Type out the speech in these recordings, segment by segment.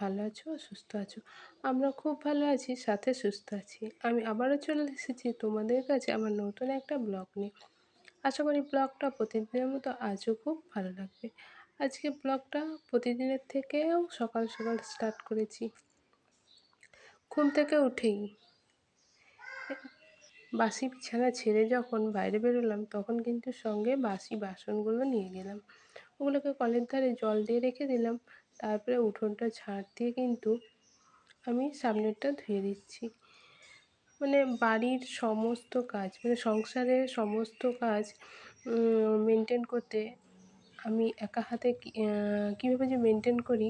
ভালো আছো, সুস্থ আছো? আমরা খুব ভালো আছি, সাথে সুস্থ আছি। আমি আবারও চলে এসেছি তোমাদের কাছে আমার নতুন একটা ব্লগ নিয়ে। আশা করি ব্লগটা প্রতিদিনের মতো আজও খুব ভালো লাগবে। আজকে ব্লগটা প্রতিদিনের থেকেও সকাল সকাল স্টার্ট করেছি। ঘুম থেকে উঠেই বাসি বিছানা ছেড়ে যখন বাইরে বেরোলাম তখন কিন্তু সঙ্গে বাসি বাসনগুলো নিয়ে গেলাম। ওগুলোকে কলের ধারে জল দিয়ে রেখে দিলাম। তারপরে উঠোনটা ঝাড় দিয়ে কিন্তু আমি সামনেরটা ধুয়ে দিচ্ছি। মানে বাড়ির সমস্ত কাজ মানে সংসারের সমস্ত কাজ মেনটেন করতে আমি একা হাতে কীভাবে যে মেনটেন করি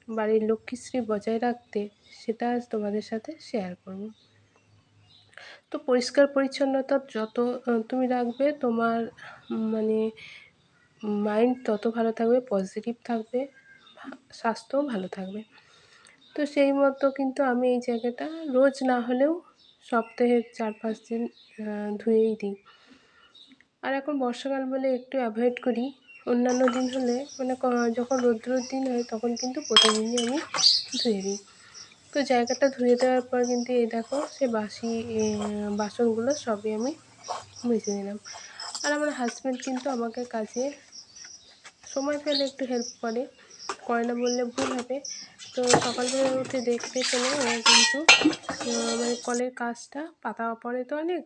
বাড়ির লক্ষ্মীশ্রী বজায় রাখতে, সেটা আজ তোমাদের সাথে শেয়ার করব। তো পরিষ্কার পরিচ্ছন্নতা যত তুমি রাখবে তোমার মানে মাইন্ড তত ভালো থাকবে, পজিটিভ থাকবে, স্বাস্থ্যও ভালো থাকবে। তো সেই মতো কিন্তু আমি এই জায়গাটা রোজ না হলেও সপ্তাহে ৪-৫ দিন ধুয়েই দিই। আর এখন বর্ষাকাল বলে একটু অ্যাভয়েড করি। অন্যান্য দিন হলে মানে যখন রৌদ্রের দিন হয় তখন কিন্তু প্রতিদিনই আমি ধুয়ে দিই। তো জায়গাটা ধুয়ে দেওয়ার পর কিন্তু এই দেখো সে বাসি বাসনগুলো সবই আমি মেজে নিলাম। আর আমার হাসব্যান্ড কিন্তু আমাকে কাজে সময় পেলে একটু হেল্প করে, করে না বললে ভুল হবে। তো সকালবেলা উঠে দেখতে পেলে ও কিন্তু মানে কলের কাজটা পাতা পড়ে তো অনেক।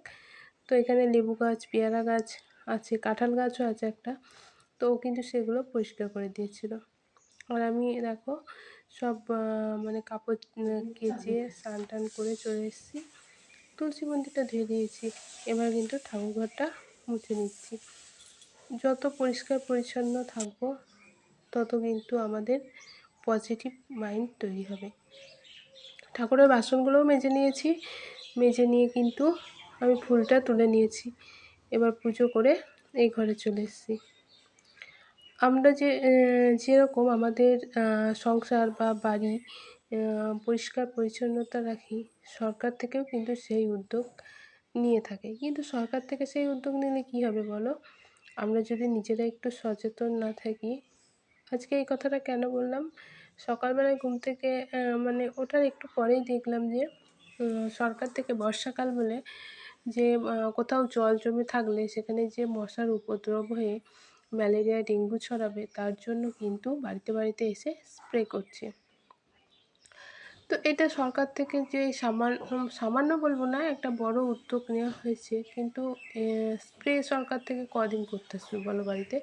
তো এখানে লেবু গাছ, পেয়ারা গাছ আছে, কাঁঠাল গাছও আছে একটা। তো ও কিন্তু সেগুলো পরিষ্কার করে দিয়েছিল। আর আমি দেখো সব মানে কাপড় কেচে স্নান টান করে চলে এসেছি। তুলসী মন্দিরটা ধুয়ে দিয়েছি। এবার কিন্তু ঠাকুরঘরটা মুছে নিচ্ছি। যত পরিষ্কার পরিচ্ছন্ন থাকবো তত কিন্তু আমাদের পজিটিভ মাইন্ড তৈরি হবে। ঠাকুরের বাসনগুলোও মেজে নিয়েছি। মেজে নিয়ে কিন্তু আমি ফুলটা তুলে নিয়েছি। এবার পুজো করে এই ঘরে চলে এসেছি। আমরা যে যেরকম আমাদের সংসার বা বাড়ি পরিষ্কার পরিচ্ছন্নতা রাখি, সরকার থেকেও কিন্তু সেই উদ্যোগ নিয়ে থাকে। কিন্তু সরকার থেকে সেই উদ্যোগ নিলে কী হবে বলো? আমরা যদি নিজেরা একটু সচেতন না থাকি। আজকে এই কথাটা কেন বললাম? সকালবেলায় ঘুম থেকে মানে ওঠার একটু পরেই দেখলাম যে সরকার থেকে বর্ষাকাল বলে যে কোথাও জল জমে থাকলে সেখানে যে মশার উপদ্রব হয়ে ম্যালেরিয়া, ডেঙ্গু ছড়াবে তার জন্য কিন্তু বাড়িতে বাড়িতে এসে স্প্রে করছে। তো এটা সরকার থেকে যে সামান্য বলবো না, একটা বড় উদ্যোগ নেওয়া হয়েছে। কিন্তু স্প্রে সরকার থেকে কদিন করতে আসবে বলো বাড়িতে?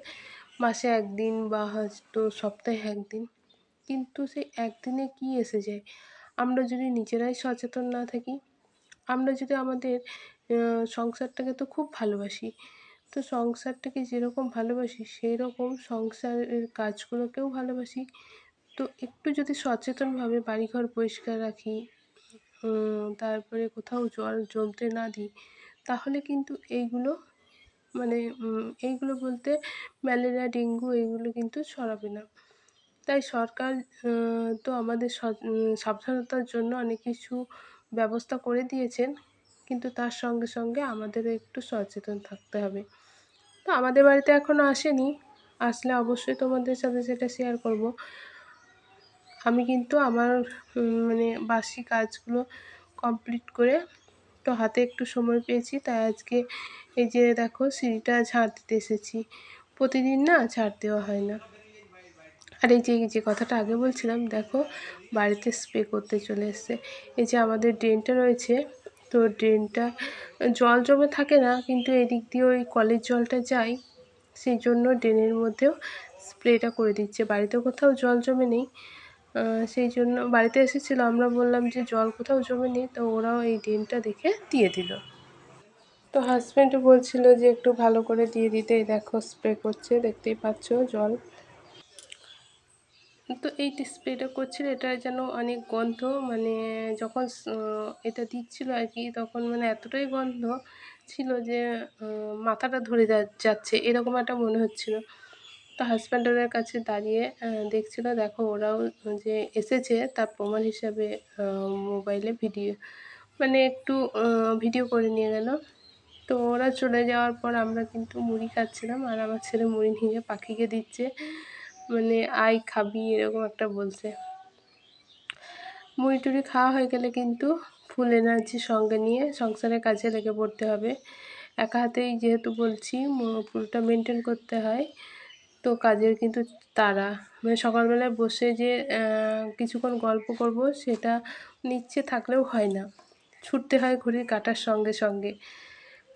মাসে ১ দিন বা হয়তো সপ্তাহে ১ দিন। কিন্তু সেই একদিনে কি এসে যায়? আমরা যদি নিজেরাই সচেতন না থাকি, আমরা যদি আমাদের সংসারটাকে তো খুব ভালোবাসি। তো সংসারটাকে যেরকম ভালোবাসি সেই রকম সংসারের কাজগুলোকেও ভালোবাসি। তো একটু যদি সচেতনভাবে বাড়িঘর পরিষ্কার রাখি, তারপরে কোথাও জল জমতে না দিই, তাহলে কিন্তু এইগুলো মানে এইগুলো বলতে ম্যালেরিয়া, ডেঙ্গু এগুলো কিন্তু ছড়াবে না। তাই সরকার তো আমাদের সাবধানতার জন্য অনেক কিছু ব্যবস্থা করে দিয়েছেন। কিন্তু তার সঙ্গে সঙ্গে আমাদেরও একটু সচেতন থাকতে হবে। তো আমাদের বাড়িতে এখনও আসেনি। আসলে অবশ্যই তোমাদের সাথে সেটা শেয়ার করব। আমি কিন্তু আমার মানে বাসি কাজগুলো কমপ্লিট করে তো হাতে একটু সময় পেয়েছি, তাই আজকে এই যে দেখো সিঁড়িটা ঝাড় দিতে এসেছি। প্রতিদিন না ঝাড় দেওয়া হয় না। আর এই যে কথাটা আগে বলছিলাম দেখো বাড়িতে স্প্রে করতে চলে এসেছে। এই যে আমাদের ড্রেনটা রয়েছে, তো ড্রেনটা জল জমে থাকে না, কিন্তু এদিক দিয়ে ওই কলের জলটা যায়, সেই জন্য ড্রেনের মধ্যেও স্প্রেটা করে দিচ্ছে। বাড়িতে কোথাও জল জমে নেই, সেই জন্য বাড়িতে এসেছিলো, আমরা বললাম যে জল কোথাও জমে নেই, তো ওরাও এই ড্রেনটা দেখে দিয়ে দিল। তো হাজব্যান্ডও বলছিল যে একটু ভালো করে দিয়ে দিতে। এই দেখো স্প্রে করছে, দেখতেই পাচ্ছ জল। তো এই স্প্রেটা করছিল, এটা যেন অনেক গন্ধ, মানে যখন এটা দিচ্ছিল আর কি, তখন মানে এতটাই গন্ধ ছিল যে মাথাটা ধরে যাচ্ছে এরকম একটা মনে হচ্ছিল। তো হাজব্যান্ড ওদের কাছে দাঁড়িয়ে দেখছিল। দেখো ওরাও যে এসেছে তার প্রমাণ হিসাবে মোবাইলে ভিডিও মানে একটু ভিডিও করে নিয়ে গেল। তো ওরা চলে যাওয়ার পর আমরা কিন্তু মুড়ি খাচ্ছিলাম, আর আমার ছেলে মুড়ি নিয়ে পাখিকে দিচ্ছে, মানে আয় খাবি এরকম একটা বলছে। মুড়ি টুড়ি খাওয়া হয়ে গেলে কিন্তু ফুল এনার্জি সঙ্গে নিয়ে সংসারের কাজে লেগে পড়তে হবে। একা হাতেই যেহেতু বলছি পুরোটা মেনটেন করতে হয়, তো কাজের কিন্তু তাড়া। মানে সকালবেলায় বসে যে কিছুক্ষণ গল্প করব সেটা ইচ্ছে থাকলেও হয় না, ছুটতে হয় ঘড়ির কাঁটার সঙ্গে সঙ্গে।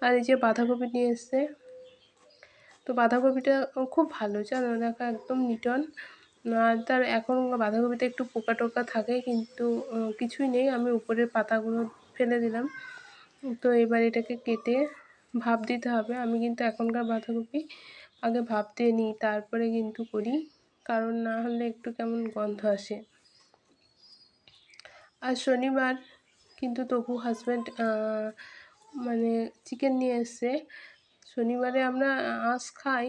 আর এই যে বাঁধাকপি নিয়ে এসছে, তো বাঁধাকপিটা খুব ভালো জানো, দেখো একদম নিটন। আর তার এখন বাঁধাকপিতে একটু পোকা টোকা থাকে, কিন্তু কিছুই নেই, আমি উপরের পাতাগুলো ফেলে দিলাম। তো এবার এটাকে কেটে ভাপ দিতে হবে। আমি কিন্তু এখনকার বাঁধাকপি আগে ভাপ দিয়ে নিই, তারপরে কিন্তু করি, কারণ না হলে একটু কেমন গন্ধ আসে। আর শনিবার কিন্তু তবু হাজব্যান্ড মানে চিকেন নিয়ে এসছে। শনিবারে আমরা আঁশ খাই,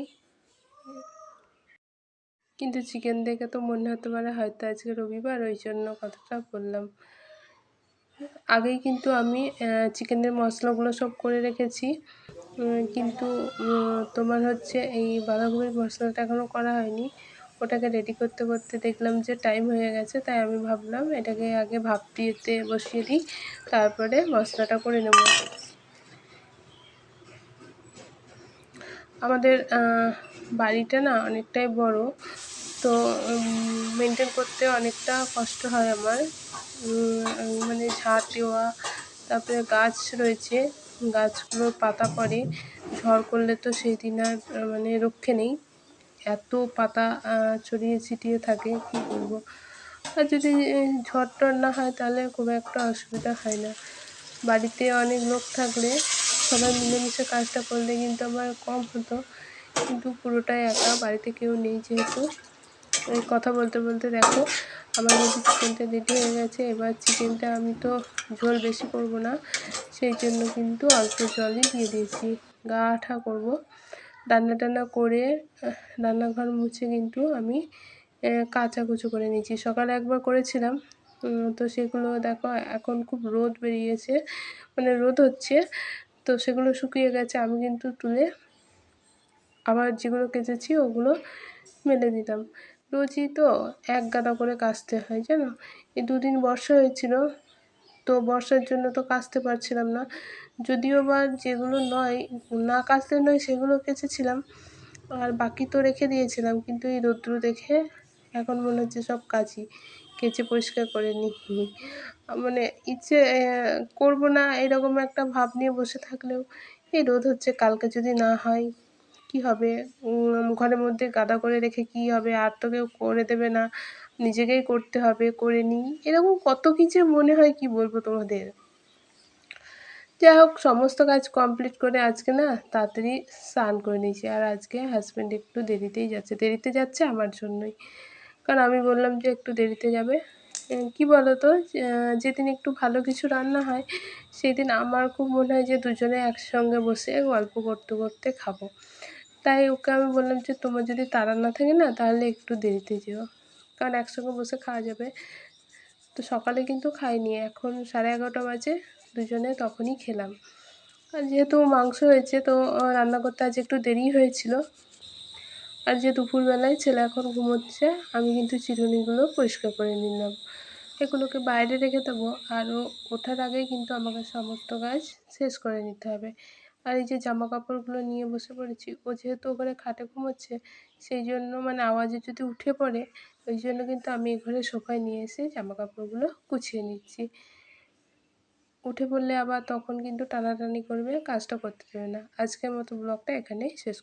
কিন্তু চিকেন দেখে তো মনে হতে পারে হয়তো আজকে রবিবার, ওই জন্য কথাটা বললাম। আগেই কিন্তু আমি চিকেনের মশলাগুলো সব করে রেখেছি, কিন্তু তোমার হচ্ছে এই বাঁধাকপির মশলাটা এখনও করা হয়নি। ওটাকে রেডি করতে করতে দেখলাম যে টাইম হয়ে গেছে, তাই আমি ভাবলাম এটাকে আগে ভাপ দিতে বসিয়ে দিই, তারপরে মশলাটা করে নেব। আমাদের বাড়িটা না অনেকটাই বড়, তো মেনটেন করতে অনেকটা কষ্ট হয় আমার। মানে ঝাড় দেওয়া, তারপরে গাছ রয়েছে, গাছগুলোর পাতা পড়ে, ঝড় করলে তো সেই দিন আর মানে রক্ষে নেই, এত পাতা ছড়িয়ে ছিটিয়ে থাকে, কি বলবো। আর যদি ঝড় টড় না হয় তাহলে খুব একটা অসুবিধা হয় না। বাড়িতে অনেক লোক থাকলে সবাই মিলেমিশে কাজটা করলে কিন্তু আমার কম হতো, কিন্তু পুরোটাই একা, বাড়িতে কেউ নেই যেহেতু। এই কথা বলতে বলতে দেখো আমার কিন্তু চিকেনটা রেডি হয়ে গেছে। এবার চিকেনটা আমি তো ঝোল বেশি করব না, সেই জন্য কিন্তু অল্প জলই দিয়ে দিয়েছি, গা আঠা করব। রান্না টান্না করে রান্নাঘর মুছে কিন্তু আমি কাচাকুচো করে নিয়েছি। সকালে একবার করেছিলাম, তো সেগুলো দেখো এখন খুব রোদ বেরিয়েছে, মানে রোদ হচ্ছে, তো সেগুলো শুকিয়ে গেছে। আমি কিন্তু তুলে আবার যেগুলো কেচেছি ওগুলো মেলে দিলাম। রোজই তো এক গাদা করে কাচতে হয় জানো। এই দুদিন বর্ষা হয়েছিল, তো বর্ষার জন্য তো কাচতে পারছিলাম না, যদিও বা যেগুলো নয়, না কাচলে নয় সেগুলো কেচেছিলাম, আর বাকি তো রেখে দিয়েছিলাম, কিন্তু এই রৌদ্র দেখে এখন মনে হচ্ছে সব কাচি, কেচে পরিষ্কার করে নিই। মানে ইচ্ছে করবো না এরকম একটা ভাব নিয়ে বসে থাকলেও এই রোদ হচ্ছে, কালকে যদি না হয় কি হবে, ঘরের মধ্যে গাদা করে রেখে কি হবে, আর তো কেউ করে দেবে না, নিজেকেই করতে হবে, করে নিই, এরকম কত কিছু মনে হয়, কি বলবো তোমাদের। যাই হোক, সমস্ত কাজ কমপ্লিট করে আজকে না তাড়াতাড়ি স্নান করে নিয়েছি। আর আজকে হাজব্যান্ড একটু দেরিতেই যাচ্ছে, দেরিতে যাচ্ছে আমার জন্যই, কারণ আমি বললাম যে একটু দেরিতে যাবে। কি বলো তো, যেদিন একটু ভালো কিছু রান্না হয় সেদিন আমার খুব মনে হয় যে দুজনে একসঙ্গে বসে গল্প করতে করতে খাবো। তাই ওকে আমি বললাম যে তোমার যদি তাড়া না থাকে না তাহলে একটু দেরিতে যেও, কারণ একসঙ্গে বসে খাওয়া যাবে। তো সকালে কিন্তু খাইনি, এখন 11:30 বাজে, দুজনে তখনই খেলাম। আর যেহেতু মাংস হয়েছে তো রান্না করতে আজ একটু দেরি হয়েছিল। আর যে দুপুরবেলায় ছেলে এখন ঘুমোচ্ছে, আমি কিন্তু চিরুনিগুলো পরিষ্কার করে নিলাম, এগুলোকে বাইরে রেখে দেবো, আর ও ওঠার আগেই কিন্তু আমাকে সমস্ত কাজ শেষ করে নিতে হবে। আর এই যে জামা কাপড়গুলো নিয়ে বসে পড়েছি, ও যেহেতু ওখানে খাটে ঘুমোচ্ছে, সেই জন্য মানে আওয়াজে যদি উঠে পড়ে, ওই জন্য কিন্তু আমি এই ঘরে সোফায় নিয়ে এসে জামা কাপড়গুলো গুছিয়ে নিচ্ছি। উঠে পড়লে আবার তখন কিন্তু টানাটানি করবে, কাজটা করতে দেবে না। আজকের মতো ব্লগটা এখানেই শেষ